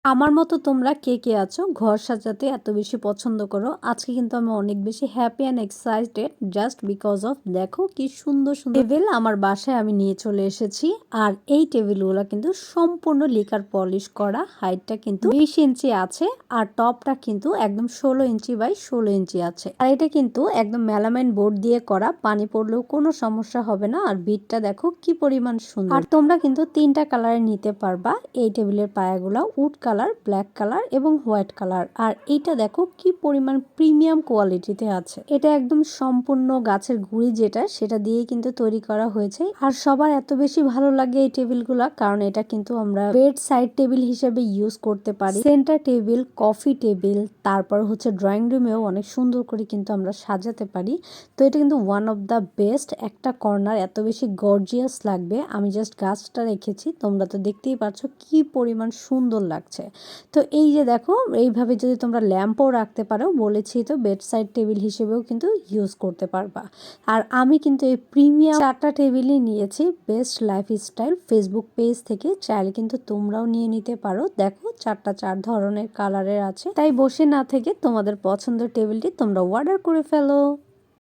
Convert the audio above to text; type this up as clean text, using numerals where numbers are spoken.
আমার মতো তোমরা কে, কে আছো ঘর সাজাতে এত বেশি পছন্দ করো? আজকে কিন্তু আমি অনেক বেশি happy and excited just because of দেখো কি সুন্দর সুন্দর টেবিল আমার বাসায় আমি নিয়ে চলে এসেছি। আর এই টেবিলগুলো কিন্তু সম্পূর্ণ লিকার পলিশ করা, হাইটটা কিন্তু 20 ইঞ্চি আছে আর টপটা কিন্তু একদম 16 ইঞ্চি বাই 16 ইঞ্চি আছে। আর এটা কিন্তু একদম মেলামাইন বোর্ড দিয়ে করা, পানি পড়লেও কোনো সমস্যা হবে না। আর বিটটা দেখো কি পরিমাণ সুন্দর। আর তোমরা কিন্তু 3টা কালারে নিতে পারবা এই টেবিলের পায়াগুলো, উড কালার, ব্ল্যাক কালার এবং হোয়াইট কালার। আর এইটা দেখো কি পরিমাণ প্রিমিয়াম কোয়ালিটিতে আছে। এটা একদম সম্পূর্ণ গাছের গুঁড়ি যেটা সেটা দিয়ে কিন্তু তৈরি করা হয়েছে। আর সবার এত বেশি ভালো লাগে এই টেবিলগুলা কারণ এটা কিন্তু আমরা বেড সাইড টেবিল হিসেবে ইউজ করতে পারি, সেন্টার টেবিল, কফি টেবিল, তারপর হচ্ছে ড্রয়িং রুমেও অনেক সুন্দর করে কিন্তু আমরা সাজাতে পারি। তো এটা কিন্তু ওয়ান অফ দ্য বেস্ট একটা কর্নার, এত বেশি গর্জিয়াস লাগবে। আমি জাস্ট গাছটা রেখেছি, তোমরা তো দেখতেই পাচ্ছ কি পরিমাণ সুন্দর লাগছে। তো এই যে দেখো এইভাবে যদি তোমরা ল্যাম্পও রাখতে পারো, বলেছি তো বেড সাইড টেবিল হিসেবেও কিন্তু ইউজ করতে পারবা। আর আমি কিন্তু এই প্রিমিয়াম 4টা টেবিলই নিয়েছি বেস্ট লাইফস্টাইল ফেসবুক পেজ থেকে, চাইলে কিন্তু তোমরাও নিয়ে নিতে পারো। দেখো 4টা 4 ধরনের কালারের আছে, তাই বসে না থেকে তোমাদের পছন্দের টেবিলটি তোমরা অর্ডার করে ফেলো।